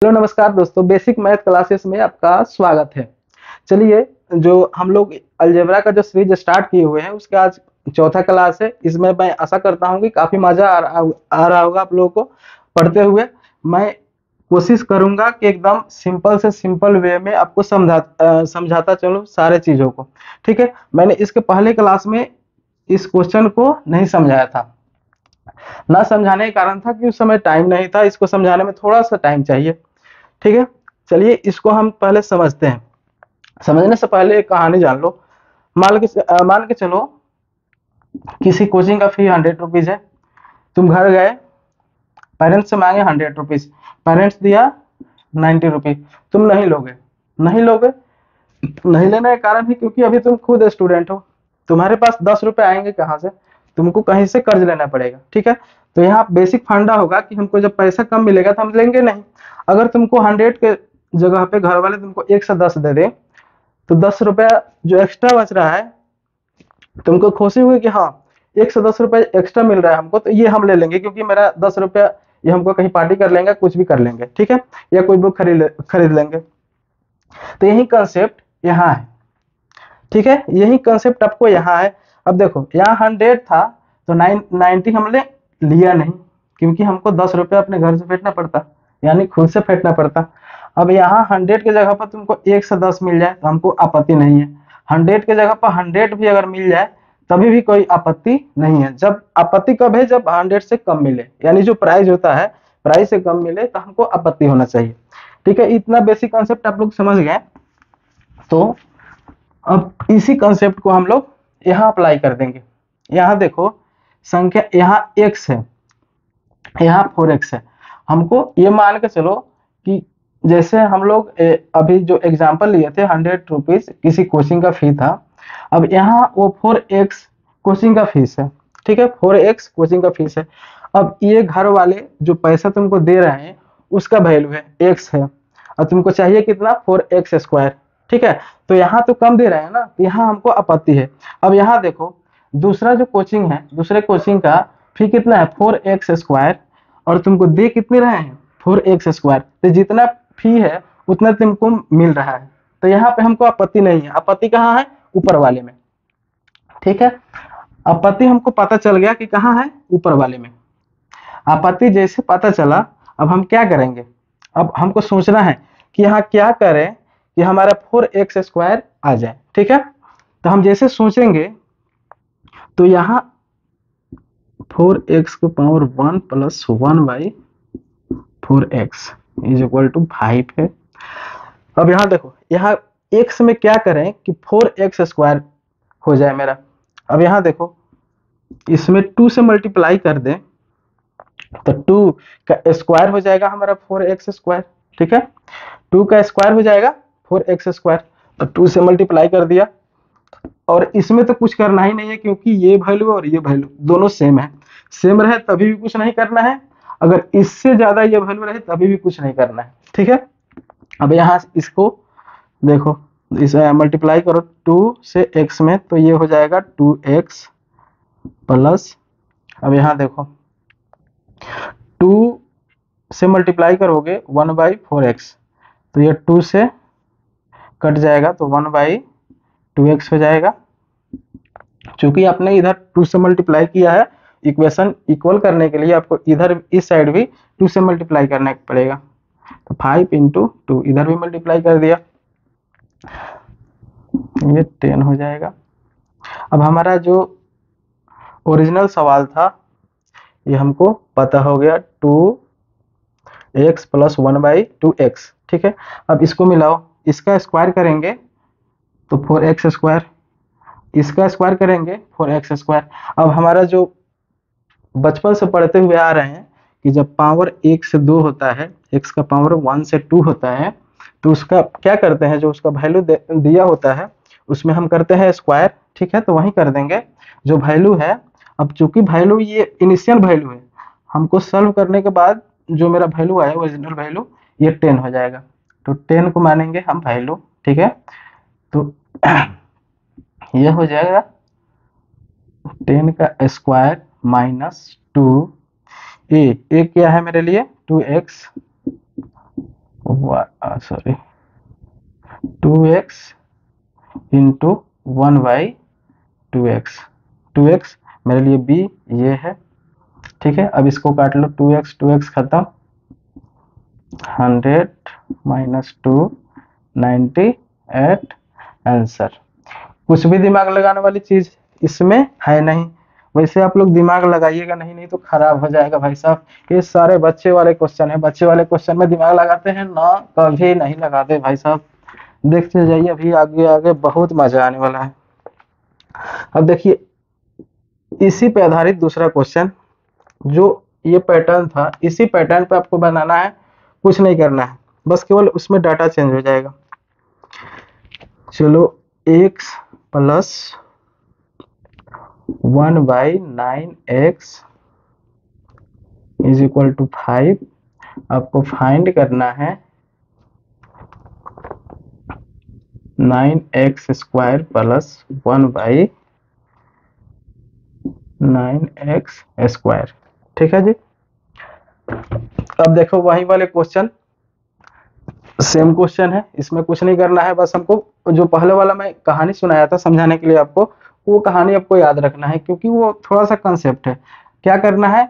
Hello नमस्कार दोस्तों, basic math classes में आपका स्वागत है। चलिए, जो हम लोग अलजेब्रा का जो सीरीज स्टार्ट किए हुए हैं उसका आज चौथा क्लास है। इसमें मैं आशा करता हूँ कि काफ़ी मज़ा आ रहा होगा आप लोगों को पढ़ते हुए। मैं कोशिश करूँगा कि एकदम सिंपल से सिंपल वे में आपको समझाता चलूँ सारे चीज़ों को। ठीक है, मैंने इसके पहले क्लास में इस क्वेश्चन को नहीं समझाया था। ना समझाने का कारण था कि उस समय टाइम नहीं था, इसको समझाने में थोड़ा सा टाइम चाहिए। ठीक है, चलिए इसको हम पहले समझते हैं। समझने से पहले एक कहानी जान लो। मान के चलो किसी कोचिंग का फी 100 रुपीज़ है। तुम घर गए, पेरेंट्स से मांगे 100 रुपीज़, पेरेंट्स दिया 90 रुपीज़। तुम नहीं लोगे। नहीं लोगे, नहीं लेने का कारण है क्योंकि अभी तुम खुद स्टूडेंट हो, तुम्हारे पास 10 रुपए आएंगे कहाँ से? तुमको कहीं से कर्ज लेना पड़ेगा। ठीक है, तो यहाँ बेसिक फंडा होगा कि हमको जब पैसा कम मिलेगा तो हम लेंगे नहीं। अगर तुमको 100 के जगह पे घर वाले तुमको 1 से 10 दे दे, तो 10 रुपया जो एक्स्ट्रा बच रहा है, तुमको खुशी हुई कि हाँ 1 से 10 रुपए एक्स्ट्रा मिल रहा है हमको, तो ये हम ले लेंगे क्योंकि मेरा 10 रुपया ये हमको कहीं पार्टी कर लेंगे, कुछ भी कर लेंगे। ठीक है, या कोई बुक खरीद लेंगे। तो यही कंसेप्ट यहाँ है। ठीक है, यही कंसेप्ट आपको यहाँ है। अब देखो, यहाँ 100 था तो 90 हमने लिया नहीं क्योंकि हमको 10 रुपया अपने घर से फेंकना पड़ता, यानी खुद से फेंकना पड़ता। अब यहाँ 100 की जगह पर तुमको 1 से 10 मिल जाए तो हमको आपत्ति नहीं है। 100 की जगह पर 100 भी अगर मिल जाए तभी भी कोई आपत्ति नहीं है। जब आपत्ति कब है? जब 100 से कम मिले, यानी जो प्राइस होता है प्राइस से कम मिले तो हमको आपत्ति होना चाहिए। ठीक है, इतना बेसिक कॉन्सेप्ट आप लोग समझ गए। तो अब इसी कंसेप्ट को हम लोग यहाँ अप्लाई कर देंगे। यहाँ देखो, संख्या यहाँ x है, यहाँ 4x है। हमको ये मान के चलो कि जैसे हम लोग अभी जो एग्जांपल लिए थे 100 रुपीज किसी कोचिंग का फी था। अब यहाँ वो 4x कोचिंग का फीस है। ठीक है, 4x कोचिंग का फीस है। अब ये घर वाले जो पैसा तुमको दे रहे हैं उसका वैल्यू है x है, और तुमको चाहिए कितना? 4x²। ठीक है, तो यहाँ तो कम दे रहे हैं ना, तो यहाँ हमको आपत्ति है। अब यहाँ देखो, दूसरा जो कोचिंग है, दूसरे कोचिंग का फी कितना है? 4x², और तुमको दे कितने रहे हैं? 4x²। तो जितना फी है उतना तुमको मिल रहा है, तो यहाँ पे हमको आपत्ति नहीं है। आपत्ति कहाँ है? ऊपर वाले में। ठीक है, आपत्ति हमको पता चल गया कि कहाँ है? ऊपर वाले में। आपत्ति जैसे पता चला, अब हम क्या करेंगे? अब हमको सोचना है कि यहाँ क्या करें कि हमारा 4x² आ जाए। ठीक है, तो हम जैसे सोचेंगे तो यहाँ 4x की पावर 1 + 1/4x = 5 है। अब यहाँ देखो, यहाँ x में क्या करें कि 4x² हो जाए मेरा। अब यहाँ देखो, इसमें 2 से मल्टीप्लाई कर दें तो 2 का स्क्वायर हो जाएगा हमारा 4x²। ठीक है, 2 का स्क्वायर हो जाएगा 4x², तो 2 से मल्टीप्लाई कर दिया। और इसमें तो कुछ करना ही नहीं है क्योंकि ये वैल्यू और ये वैल्यू दोनों सेम है। सेम रहे तभी भी कुछ नहीं करना है, अगर इससे ज्यादा ये वैल्यू रहे तभी भी कुछ नहीं करना है। ठीक है, अब यहाँ इसको देखो, इस मल्टीप्लाई करो 2 से x में, तो ये हो जाएगा 2x प्लस, अब यहाँ देखो 2 से मल्टीप्लाई करोगे 1/4x, तो ये 2 से कट जाएगा तो 1/2x हो जाएगा। चूंकि आपने इधर 2 से मल्टीप्लाई किया है, इक्वेशन इक्वल करने के लिए आपको इधर इस साइड भी 2 से मल्टीप्लाई करना पड़ेगा। तो 5 × 2, इधर भी मल्टीप्लाई कर दिया, ये 10 हो जाएगा। अब हमारा जो ओरिजिनल सवाल था ये हमको पता हो गया, 2x + 1/2x। ठीक है, अब इसको मिलाओ, इसका स्क्वायर करेंगे तो 4x², इसका स्क्वायर करेंगे 4x²। अब हमारा जो बचपन से पढ़ते हुए आ रहे हैं कि जब पावर 1 से 2 होता है, x का पावर 1 से 2 होता है, तो उसका क्या करते हैं, जो उसका वैल्यू दिया होता है उसमें हम करते हैं स्क्वायर। ठीक है, तो वही कर देंगे जो वैल्यू है। अब चूंकि वैल्यू ये इनिशियल वैल्यू है, हमको सॉल्व करने के बाद जो मेरा वैल्यू आया ओरिजिनल वैल्यू ये 10 हो जाएगा, तो 10 को मानेंगे हम वैल्यू। ठीक है, तो ये हो जाएगा 10 का स्क्वायर - 2, ए क्या है मेरे लिए? 2x sorry 2x into 1/2x। 2x मेरे लिए b ये है, ठीक है। अब इसको काट लो, 2x खत्म, 100 माइनस 2 98 आंसर। कुछ भी दिमाग लगाने वाली चीज इसमें है नहीं। वैसे आप लोग दिमाग लगाइएगा नहीं, नहीं तो खराब हो जाएगा भाई साहब। ये सारे बच्चे वाले क्वेश्चन है, बच्चे वाले क्वेश्चन में दिमाग लगाते हैं ना? कभी नहीं लगाते भाई साहब। देखते जाइए, अभी आगे आगे बहुत मजा आने वाला है। अब देखिए, इसी पे आधारित दूसरा क्वेश्चन, जो ये पैटर्न था, इसी पैटर्न पे आपको बनाना है। कुछ नहीं करना है, बस केवल उसमें डाटा चेंज हो जाएगा। चलो, x plus 1/9x is equal to 5। आपको फाइंड करना है 9x² प्लस 1/9x²। ठीक है जी। अब देखो, वही वाले क्वेश्चन, सेम क्वेश्चन है, इसमें कुछ नहीं करना है। बस हमको जो पहले वाला मैं कहानी सुनाया था समझाने के लिए आपको, वो कहानी आपको याद रखना है, क्योंकि वो थोड़ा सा कंसेप्ट है। क्या करना है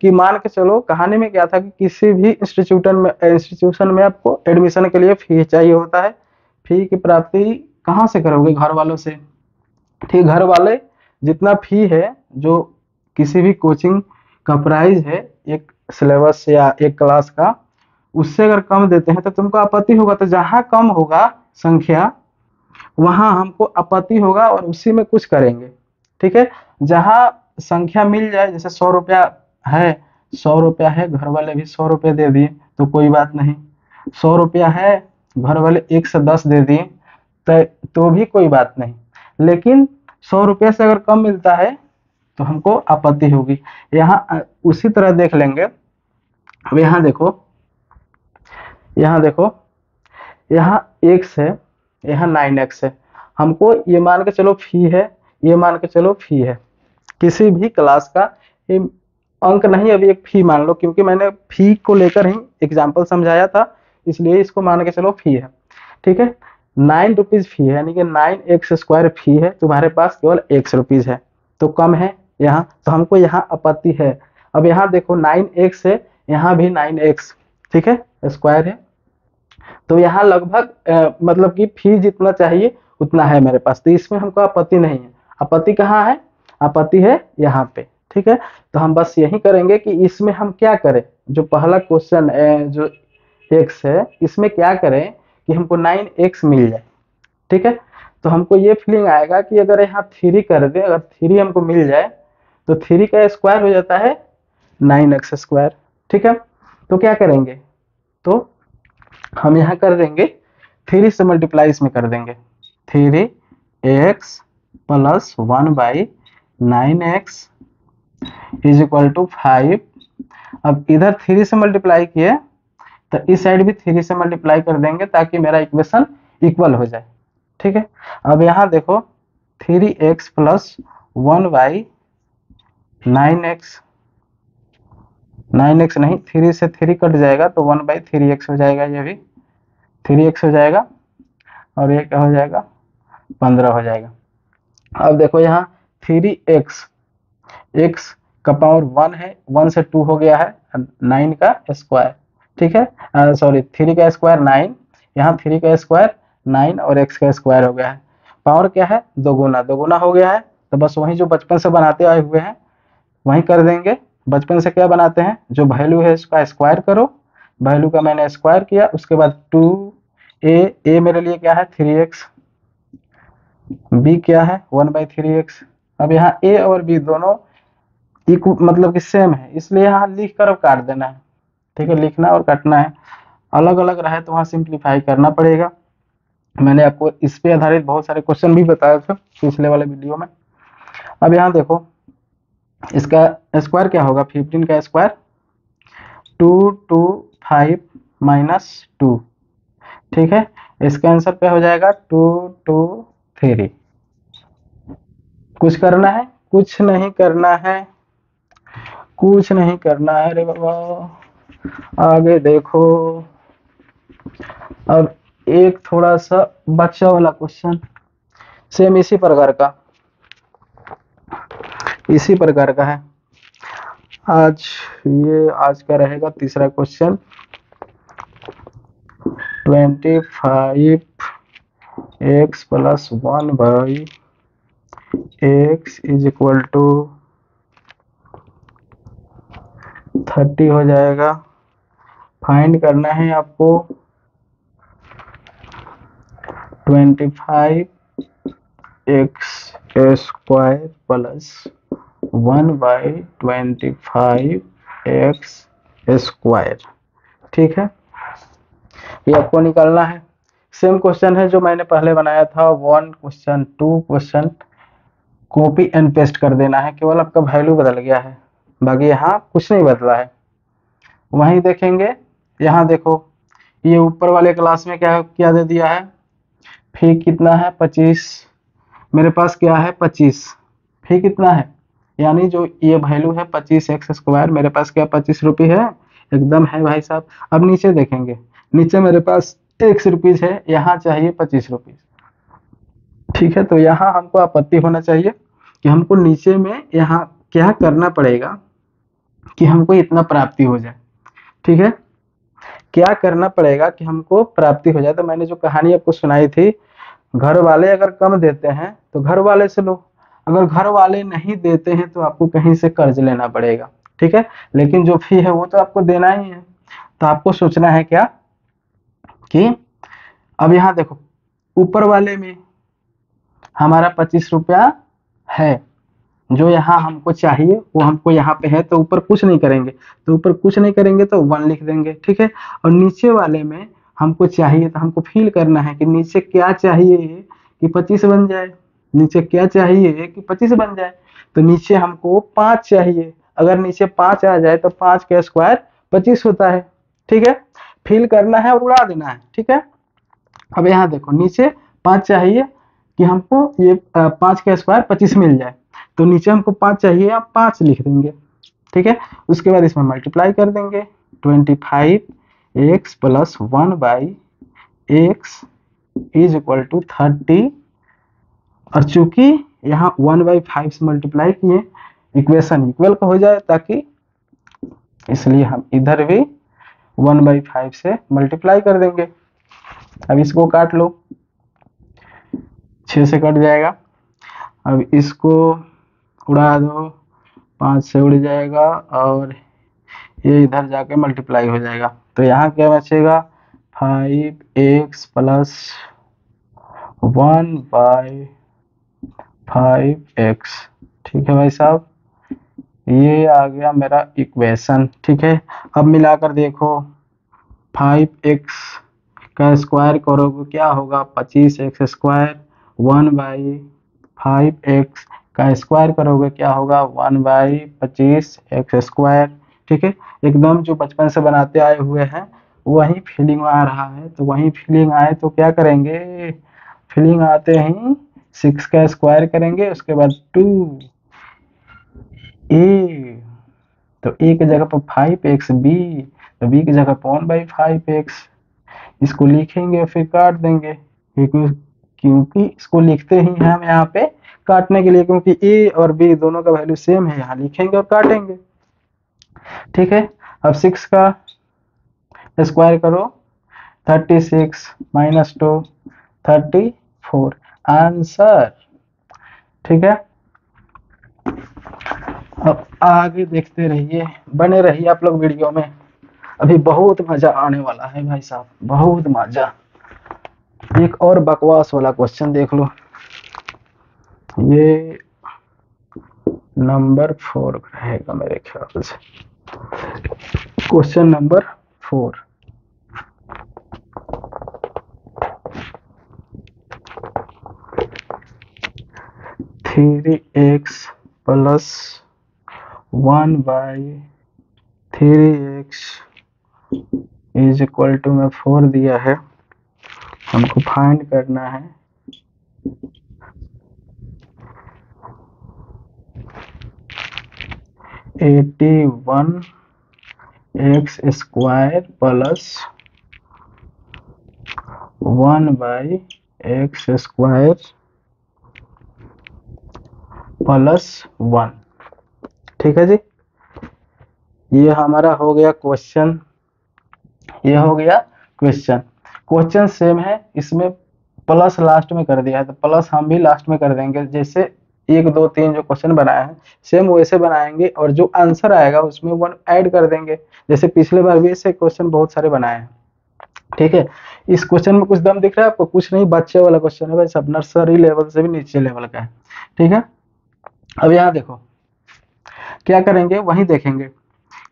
कि मान के चलो, कहानी में क्या था कि किसी भी इंस्टीट्यूशन में आपको एडमिशन के लिए फी चाहिए होता है। फी की प्राप्ति कहाँ से करोगे? घर वालों से। ठीक, घर वाले जितना फी है, जो किसी भी कोचिंग का प्राइस है एक सिलेबस या एक क्लास का, उससे अगर कम देते हैं तो तुमको आपत्ति होगा। तो जहां कम होगा संख्या, वहां हमको आपत्ति होगा और उसी में कुछ करेंगे। ठीक है। जहां संख्या मिल जाए, जैसे 100 रुपया है, 100 रुपया है, घर वाले भी 100 रुपये दे दिए तो कोई बात नहीं। 100 रुपया है, घर वाले 1 से 10 दे दिए तो भी कोई बात नहीं। लेकिन 100 रुपये से अगर कम मिलता है तो हमको आपत्ति होगी। यहाँ उसी तरह देख लेंगे। अब यहाँ देखो, यहाँ देखो, यहाँ x है, यहाँ 9x है। हमको ये मान के चलो फी है, ये मान के चलो फी है, किसी भी क्लास का ये अंक नहीं, अभी एक फी मान लो, क्योंकि मैंने फी को लेकर ही एग्जाम्पल समझाया था, इसलिए इसको मान के चलो फी है। ठीक है। 9 रुपीज फी है, यानी कि 9x² फी है। तुम्हारे पास केवल x रुपीज है, तो कम है यहाँ, तो हमको यहाँ आपत्ति है। अब यहाँ देखो, 9x है, यहाँ भी 9x, ठीक है, स्क्वायर है। तो यहाँ लगभग मतलब कि फी जितना चाहिए उतना है मेरे पास, तो इसमें हमको आपत्ति नहीं है। आपत्ति कहाँ है? आपत्ति है यहाँ पे। ठीक है। तो हम बस यही करेंगे कि इसमें हम क्या करें, जो पहला क्वेश्चन जो x है, इसमें क्या करें कि हमको 9x मिल जाए। ठीक है। तो हमको ये फीलिंग आएगा कि अगर यहाँ 3 कर दे, अगर 3 हमको मिल जाए तो 3 का स्क्वायर हो जाता है 9x²। ठीक है। तो क्या करेंगे, तो हम यहाँ कर देंगे 3 से मल्टीप्लाई इसमें कर देंगे। 3x plus 1/9x is equal to 5। अब इधर 3 से मल्टीप्लाई किए तो इस साइड भी 3 से मल्टीप्लाई कर देंगे, ताकि मेरा इक्वेशन इक्वल हो जाए। ठीक है। अब यहाँ देखो, 3x प्लस 1/9x, 9x नहीं, 3 से 3 कट जाएगा तो 1/3x हो जाएगा। ये भी 3x हो जाएगा, और ये क्या हो जाएगा, 15 हो जाएगा। अब देखो यहाँ 3x, x का पावर 1 है, 1 से 2 हो गया है, 9 का स्क्वायर। ठीक है, सॉरी 3 का स्क्वायर 9, यहाँ 3 का स्क्वायर 9 और x का स्क्वायर हो गया है। पावर क्या है, दोगुना, दोगुना हो गया है। तो बस वही जो बचपन से बनाते आए हुए हैं वही कर देंगे। बचपन से क्या बनाते हैं, जो वैल्यू है उसका स्क्वायर करो। वैल्यू का मैंने स्क्वायर किया, उसके बाद 2a मेरे लिए क्या है 3x, b क्या है 1/3x। अब यहाँ a और b दोनों मतलब कि सेम है, इसलिए यहाँ लिख कर काट देना है। ठीक है, लिखना और काटना है। अलग अलग रहे तो वहाँ सिंप्लीफाई करना पड़ेगा। मैंने आपको इस पे आधारित बहुत सारे क्वेश्चन भी बताए थे पिछले वाले वीडियो में। अब यहाँ देखो, इसका स्क्वायर क्या होगा, 15 का स्क्वायर 225 माइनस 2। ठीक है, इसका आंसर क्या हो जाएगा 223। कुछ करना है? कुछ नहीं करना है, कुछ नहीं करना है रे बाबा। आगे देखो, अब एक थोड़ा सा बच्चा वाला क्वेश्चन, सेम इसी प्रकार का है। आज का रहेगा तीसरा question. 25x plus 1/x is equal to 30 हो जाएगा। फाइंड करना है आपको 25x square plus 1/25x square. ठीक है, ये आपको निकालना है। सेम क्वेश्चन है जो मैंने पहले बनाया था, 1 question 2 question, copy and paste कर देना है, केवल आपका वैल्यू बदल गया है, बाकी यहाँ कुछ नहीं बदला है। वहीं देखेंगे, यहाँ देखो ये ऊपर वाले क्लास में क्या क्या दे दिया है, फी कितना है 25, मेरे पास क्या है 25, फी कितना है, यानी जो ये वैल्यू है 25x स्क्वायर, मेरे पास क्या 25 रुपये है, एकदम है भाई साहब। अब नीचे देखेंगे, नीचे मेरे पास x रुपीज है, यहाँ चाहिए 25 रुपीज। ठीक है, तो यहाँ हमको आपत्ति होना चाहिए कि हमको नीचे में यहाँ क्या करना पड़ेगा कि हमको इतना प्राप्ति हो जाए। ठीक है, क्या करना पड़ेगा कि हमको प्राप्ति हो जाए। तो मैंने जो कहानी आपको सुनाई थी, घर वाले अगर कम देते हैं तो घर वाले से लो, अगर घर वाले नहीं देते हैं तो आपको कहीं से कर्ज लेना पड़ेगा। ठीक है, लेकिन जो फी है वो तो आपको देना ही है। तो आपको सोचना है क्या कि अब यहाँ देखो, ऊपर वाले में हमारा 25 रुपया है, जो यहाँ हमको चाहिए वो हमको यहाँ पे है, तो ऊपर कुछ नहीं करेंगे, तो 1 लिख देंगे। ठीक है, और नीचे वाले में हमको चाहिए, तो हमको फील करना है कि नीचे क्या चाहिए कि 25 बन जाए, नीचे क्या चाहिए कि 25 बन जाए। तो नीचे हमको 5 चाहिए, अगर नीचे 5 आ जाए तो 5 का स्क्वायर 25 होता है। ठीक है, फील करना है और उड़ा देना है। ठीक है, अब यहाँ देखो नीचे 5 चाहिए कि हमको ये 5 का स्क्वायर 25 मिल जाए, तो नीचे हमको 5 चाहिए, आप 5 लिख देंगे। ठीक है, उसके बाद इसमें मल्टीप्लाई कर देंगे, 25x plus 1/x is equal to 30, और चूंकि यहाँ 1/5 से मल्टीप्लाई किए, इक्वेशन इक्वल का हो जाए ताकि, इसलिए हम इधर भी 1/5 से मल्टीप्लाई कर देंगे। अब इसको काट लो, 6 से कट जाएगा। अब इसको उड़ा दो, 5 से उड़ जाएगा, और ये इधर जाके मल्टीप्लाई हो जाएगा। तो यहाँ क्या बचेगा, 5x प्लस 1/5x। ठीक है भाई साहब, ये आ गया मेरा इक्वेशन। ठीक है, अब मिलाकर देखो, 5x का स्क्वायर करोगे क्या होगा, 25x स्क्वायर, 1/5x का स्क्वायर करोगे क्या होगा, 1/25x स्क्वायर। ठीक है, एकदम जो बचपन से बनाते आए हुए हैं वही फीलिंग आ रहा है, तो वही फीलिंग आए तो क्या करेंगे, फीलिंग आते ही 6 का स्क्वायर करेंगे, उसके बाद 2a, तो a की जगह पर 5x, b तो b की जगह पर 1/5x, इसको लिखेंगे और फिर काट देंगे, क्योंकि इसको लिखते ही हैं हम यहाँ पे काटने के लिए, क्योंकि a और b दोनों का वैल्यू सेम है, यहाँ लिखेंगे और काटेंगे। ठीक है, अब 6 का स्क्वायर करो, 36 माइनस 2 34 आंसर। ठीक है, अब आगे देखते रहिए, बने रहिए आप लोग वीडियो में, अभी बहुत मजा आने वाला है भाई साहब, बहुत मजा। एक और बकवास वाला क्वेश्चन देख लो, ये नंबर 4 रहेगा मेरे ख्याल से, question number 4। Three x plus 1/3x is equal to में 4 दिया है, हमको फाइंड करना है 81x स्क्वायर प्लस 1/x² +1। ठीक है जी, ये हमारा हो गया क्वेश्चन, ये हो गया क्वेश्चन। क्वेश्चन सेम है, इसमें प्लस लास्ट में कर दिया है तो प्लस हम भी लास्ट में कर देंगे। जैसे 1 2 3 जो क्वेश्चन बनाए हैं सेम वैसे बनाएंगे, और जो आंसर आएगा उसमें 1 ऐड कर देंगे। जैसे पिछले बार भी ऐसे क्वेश्चन बहुत सारे बनाए हैं। ठीक है, इस क्वेश्चन में कुछ दम दिख रहा है आपको? कुछ नहीं, बच्चे वाला क्वेश्चन है भाई, सब नर्सरी लेवल से भी नीचे लेवल का है। ठीक है, अब यहाँ देखो क्या करेंगे, वही देखेंगे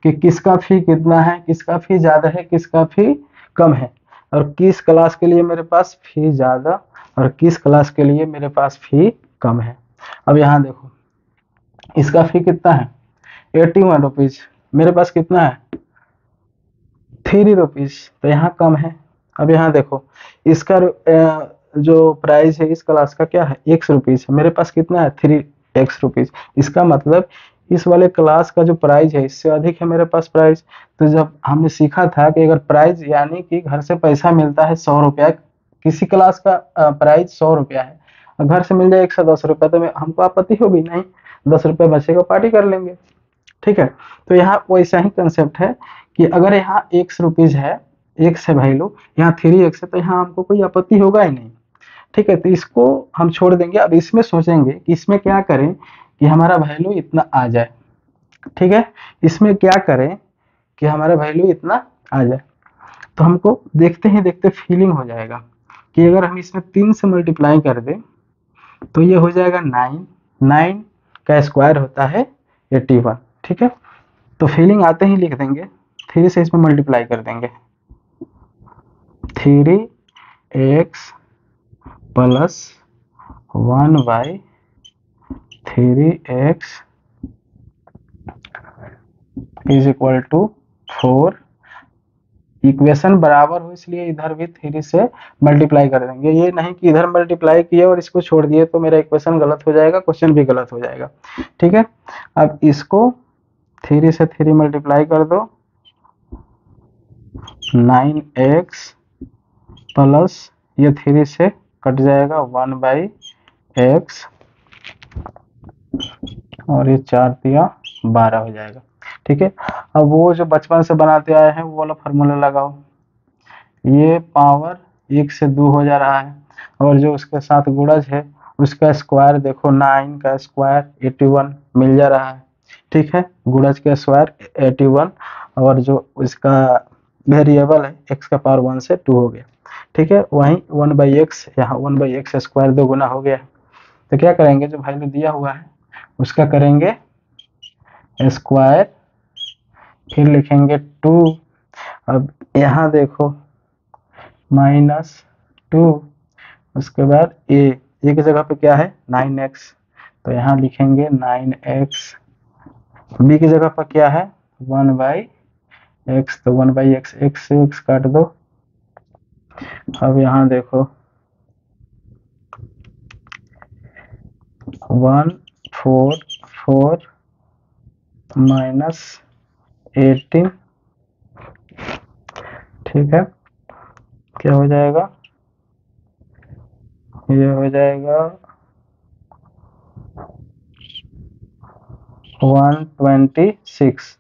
कि किसका फी कितना है, किसका फी ज्यादा है, किसका फी कम है, और किस क्लास के लिए मेरे पास फी ज्यादा और किस क्लास के लिए मेरे पास फी कम है। अब यहाँ देखो इसका फी कितना है 81 रुपीज, मेरे पास कितना है 3 रुपीज, तो यहाँ कम है। अब यहाँ देखो इसका जो प्राइस है इस क्लास का क्या है x रुपीज, मेरे पास कितना है 3x रुपीज। इसका मतलब इस वाले क्लास का जो प्राइस है इससे अधिक है मेरे पास प्राइस। तो जब हमने सीखा था कि अगर प्राइस यानी कि घर से पैसा मिलता है 100 रुपया, किसी क्लास का प्राइस 100 रुपया है, और घर से मिल जाए 110 रुपया, तो हमको आपत्ति होगी नहीं, 10 रुपया बचेगा पार्टी कर लेंगे। ठीक है, तो यहाँ वैसा ही कंसेप्ट है कि अगर यहाँ x रुपीज है, x है वैल्यू, यहाँ 3x है, तो यहाँ हमको कोई आपत्ति होगा ही नहीं। ठीक है, तो इसको हम छोड़ देंगे। अब इसमें सोचेंगे कि इसमें क्या करें कि हमारा वैल्यू इतना आ जाए। ठीक है, इसमें क्या करें कि हमारा वैल्यू इतना आ जाए, तो हमको देखते ही देखते फीलिंग हो जाएगा कि अगर हम इसमें 3 से मल्टीप्लाई कर दें तो ये हो जाएगा 9, 9 का स्क्वायर होता है 81। ठीक है, तो फीलिंग आते ही लिख देंगे, 3 से इसमें मल्टीप्लाई कर देंगे, 3x + 1/3x = 4। इक्वेशन बराबर हो इसलिए इधर भी 3 से मल्टीप्लाई कर देंगे। ये नहीं कि इधर मल्टीप्लाई किए और इसको छोड़ दिए तो मेरा इक्वेशन गलत हो जाएगा, क्वेश्चन भी गलत हो जाएगा। ठीक है, अब इसको 3 से 3 मल्टीप्लाई कर दो, 9x प्लस ये 3 से कट जाएगा 1/x, और ये 4 दिया 12 हो जाएगा। ठीक है, अब वो जो बचपन से बनाते आए हैं वो वाला फार्मूला लगाओ, ये पावर 1 से 2 हो जा रहा है, और जो उसके साथ गुणज है उसका स्क्वायर देखो, 9 का स्क्वायर 81 मिल जा रहा है। ठीक है, गुणज का स्क्वायर 81, और जो इसका वेरिएबल है x का पावर 1 से 2 हो गया। ठीक है, वहीं 1/x, यहाँ 1/x स्क्वायर 2 गुना हो गया। तो क्या करेंगे, जो वैल्यू दिया हुआ है उसका करेंगे स्क्वायर, फिर लिखेंगे 2। अब यहाँ देखो -2, उसके बाद a की जगह पे क्या है 9x, तो यहाँ लिखेंगे 9x। b की जगह पर क्या है 1/x, तो 1/x, x से x काट दो। अब यहाँ देखो 144 -18। ठीक है, क्या हो जाएगा, ये हो जाएगा 126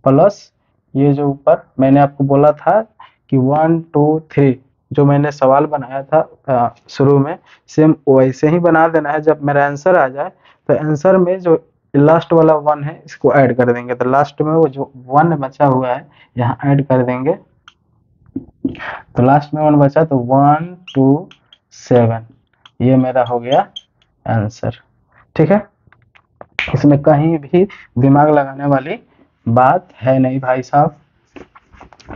प्लस ये जो ऊपर मैंने आपको बोला था कि 1 2 3 जो मैंने सवाल बनाया था शुरू में, सेम वैसे ही बना देना है। जब मेरा आंसर आ जाए तो आंसर में जो लास्ट वाला 1 है इसको ऐड कर देंगे, तो लास्ट में वो जो 1 बचा हुआ है यहाँ ऐड कर देंगे, तो लास्ट में 1 बचा, तो 127, ये मेरा हो गया आंसर। ठीक है, इसमें कहीं भी दिमाग लगाने वाली बात है नहीं भाई साहब।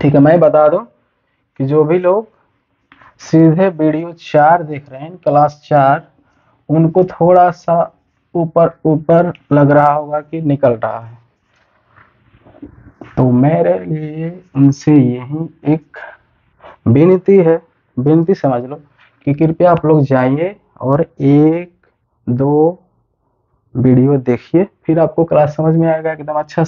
ठीक है, मैं बता दूं कि जो भी लोग सीधे वीडियो 4 देख रहे हैं, क्लास 4, उनको थोड़ा सा ऊपर ऊपर लग रहा होगा कि निकल रहा है, तो मेरे लिए उनसे यही एक विनती है, विनती समझ लो कि कृपया आप लोग जाइए और 1 2 वीडियो देखिए, फिर आपको क्लास समझ में आएगा एकदम अच्छा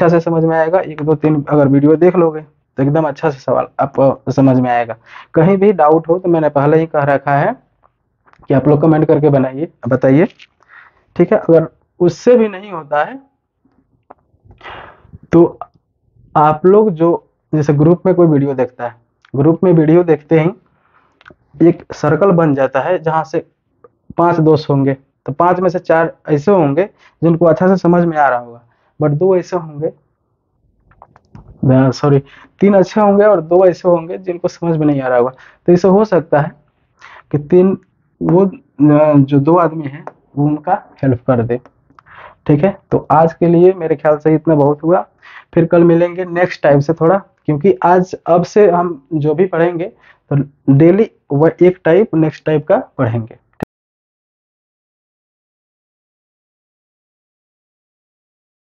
से समझ में आएगा। 1 2 3 अगर वीडियो देख लोगे तो एकदम अच्छा से सवाल आपको समझ में आएगा। कहीं भी डाउट हो तो मैंने पहले ही कह रखा है कि आप लोग कमेंट करके बताइए, ठीक है। अगर उससे भी नहीं होता है तो आप लोग जो जैसे ग्रुप में कोई वीडियो देखता है, ग्रुप में वीडियो देखते ही एक सर्कल बन जाता है जहां से 5 दोस्त होंगे, तो 5 में से 4 ऐसे होंगे जिनको अच्छा से समझ में आ रहा होगा, बट 2 ऐसे होंगे, सॉरी 3 अच्छे होंगे और 2 ऐसे होंगे जिनको समझ में नहीं आ रहा होगा। तो ऐसा हो सकता है कि 3 वो जो 2 आदमी हैं वो उनका हेल्प कर दे, ठीक है। तो आज के लिए मेरे ख्याल से इतना बहुत हुआ, फिर कल मिलेंगे नेक्स्ट टाइप से थोड़ा, क्योंकि आज अब से हम जो भी पढ़ेंगे तो डेली वह एक टाइप नेक्स्ट टाइप का पढ़ेंगे।